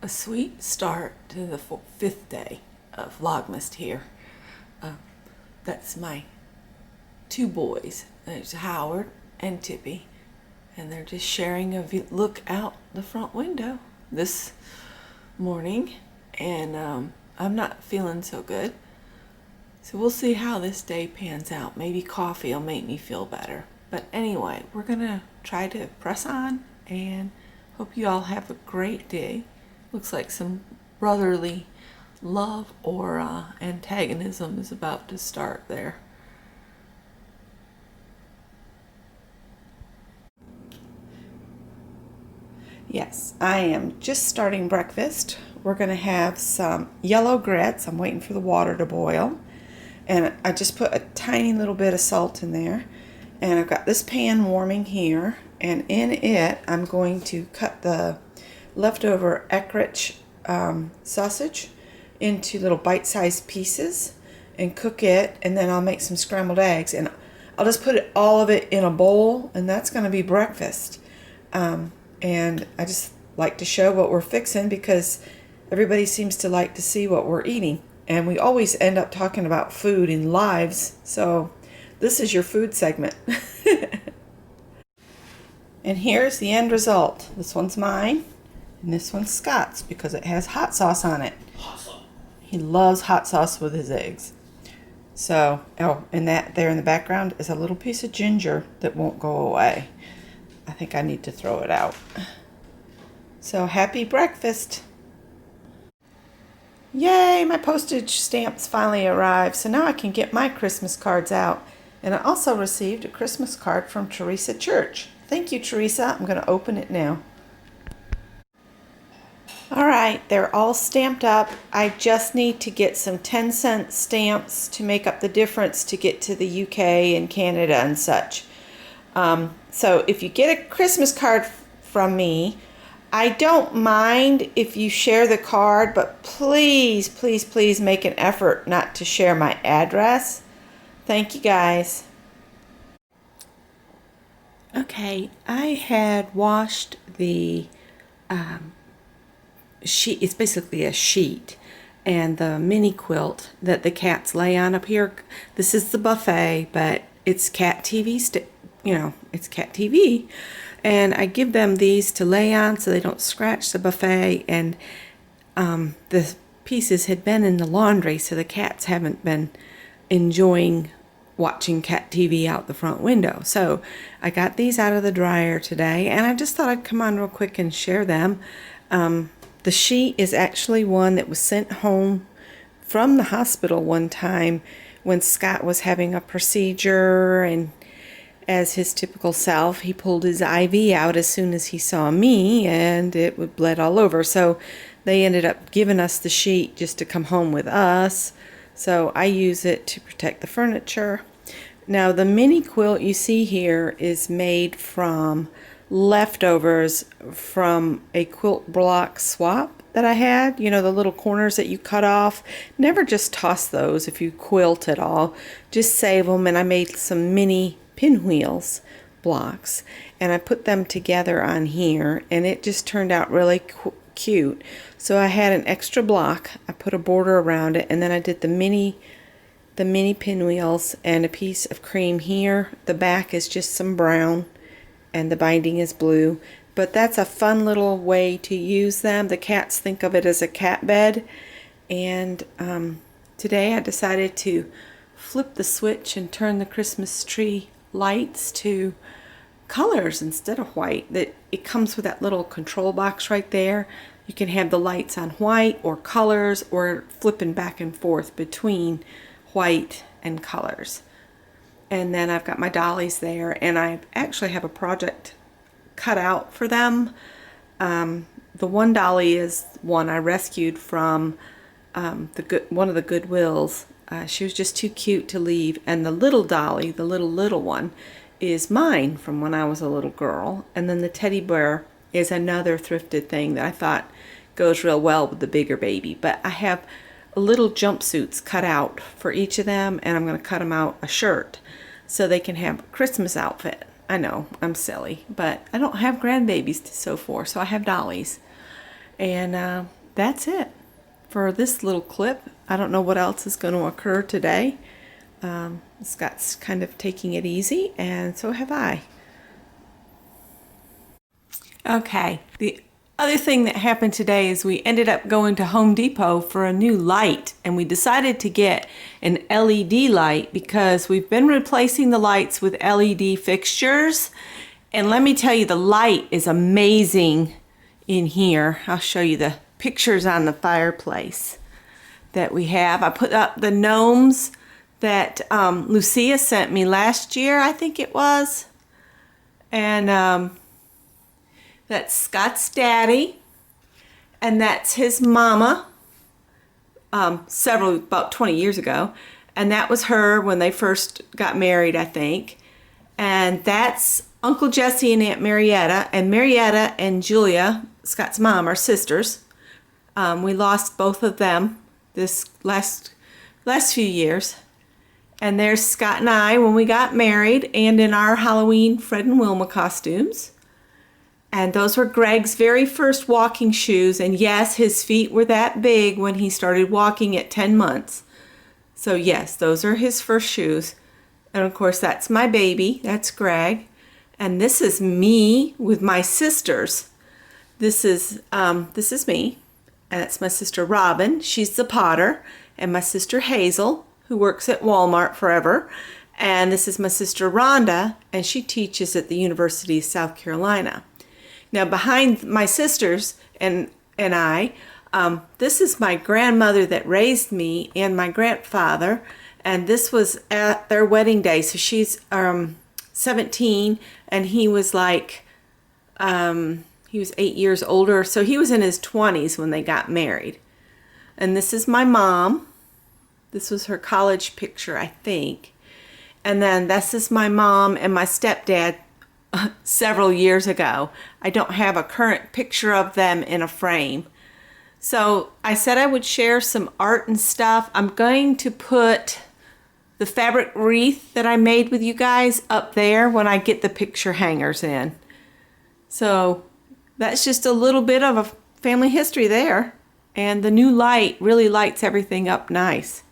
a sweet start to the fifth day of Vlogmas here. That's my two boys. There's Howard and Tippy, and they're just sharing a look out the front window this morning, and I'm not feeling so good. So we'll see how this day pans out. Maybe coffee will make me feel better. But anyway, we're gonna try to press on and hope you all have a great day. Looks like some brotherly love or antagonism is about to start there. Yes, I am just starting breakfast. We're going to have some yellow grits. I'm waiting for the water to boil. And I just put a tiny little bit of salt in there. And I've got this pan warming here. And in it, I'm going to cut the leftover Eckrich sausage into little bite-sized pieces and cook it. And then I'll make some scrambled eggs. And I'll just put all of it in a bowl. And that's going to be breakfast. And I just like to show what we're fixing because everybody seems to like to see what we're eating. And we always end up talking about food in lives. So this is your food segment. And here's the end result. This one's mine. And this one's Scott's because it has hot sauce on it. Awesome. He loves hot sauce with his eggs. So, oh, and that there in the background is a little piece of ginger that won't go away. I think I need to throw it out. So happy breakfast. Yay, my postage stamps finally arrived. So now I can get my Christmas cards out. And I also received a Christmas card from Teresa Church. Thank you, Teresa. I'm going to open it now. All right, they're all stamped up. I just need to get some 10-cent stamps to make up the difference to get to the UK and Canada and such. So if you get a Christmas card from me, I don't mind if you share the card, but please, please, please make an effort not to share my address. Thank you, guys. Okay, I had washed the sheet. It's basically a sheet and the mini quilt that the cats lay on up here. This is the buffet, but it's cat TV it's cat TV, and I give them these to lay on so they don't scratch the buffet. And the pieces had been in the laundry, so the cats haven't been enjoying watching cat TV out the front window. So I got these out of the dryer today, and I just thought I'd come on real quick and share them. The sheet is actually one that was sent home from the hospital one time when Scott was having a procedure, and as his typical self, he pulled his IV out as soon as he saw me, and it would bled all over. So they ended up giving us the sheet just to come home with us. So I use it to protect the furniture. Now the mini quilt you see here is made from leftovers from a quilt block swap that I had. You know, the little corners that you cut off. Never just toss those if you quilt at all. Just save them. And I made some mini pinwheels blocks, and I put them together on here, and it just turned out really cute. So I had an extra block. I put a border around it, and then I did the mini pinwheels and a piece of cream here. The back is just some brown, and the binding is blue. But that's a fun little way to use them. The cats think of it as a cat bed. And today I decided to flip the switch and turn the Christmas tree lights to colors instead of white. That it comes with that little control box right there. You can have the lights on white or colors, or flipping back and forth between white and colors. And then I've got my dollies there, and I actually have a project cut out for them. The one dolly is one I rescued from one of the Goodwills. She was just too cute to leave. And the little dolly, the little one, is mine from when I was a little girl. And then the teddy bear is another thrifted thing that I thought goes real well with the bigger baby. But I have little jumpsuits cut out for each of them, and I'm going to cut them out a shirt so they can have a Christmas outfit. I know, I'm silly, but I don't have grandbabies to sew for, so I have dollies. And that's it for this little clip. I don't know what else is going to occur today. Scott's kind of taking it easy, and so have I. Okay, the other thing that happened today is we ended up going to Home Depot for a new light, and we decided to get an LED light because we've been replacing the lights with LED fixtures. And let me tell you, the light is amazing in here. I'll show you the pictures on the fireplace that we have. I put up the gnomes that Lucia sent me last year, I think it was. And that's Scott's daddy, and that's his mama, about 20 years ago. And that was her when they first got married, I think. And that's Uncle Jesse and Aunt Marietta. And Marietta and Julia, Scott's mom, are sisters. We lost both of them this last few years. And there's Scott and I when we got married and in our Halloween Fred and Wilma costumes. And those were Greg's very first walking shoes. And yes, his feet were that big when he started walking at 10 months. So yes, those are his first shoes. And of course, that's my baby. That's Greg. And this is me with my sisters. This is me. And that's my sister Robin. She's the potter. And my sister Hazel, who works at Walmart forever. And this is my sister Rhonda, and she teaches at the University of South Carolina. Now, behind my sisters and I, this is my grandmother that raised me and my grandfather, and this was at their wedding day. So she's 17, and he was like, he was 8 years older, so he was in his 20s when they got married. And this is my mom. This was her college picture, I think. And then this is my mom and my stepdad several years ago. I don't have a current picture of them in a frame. So I said I would share some art and stuff. I'm going to put the fabric wreath that I made with you guys up there when I get the picture hangers in. So that's just a little bit of a family history there. And the new light really lights everything up nice.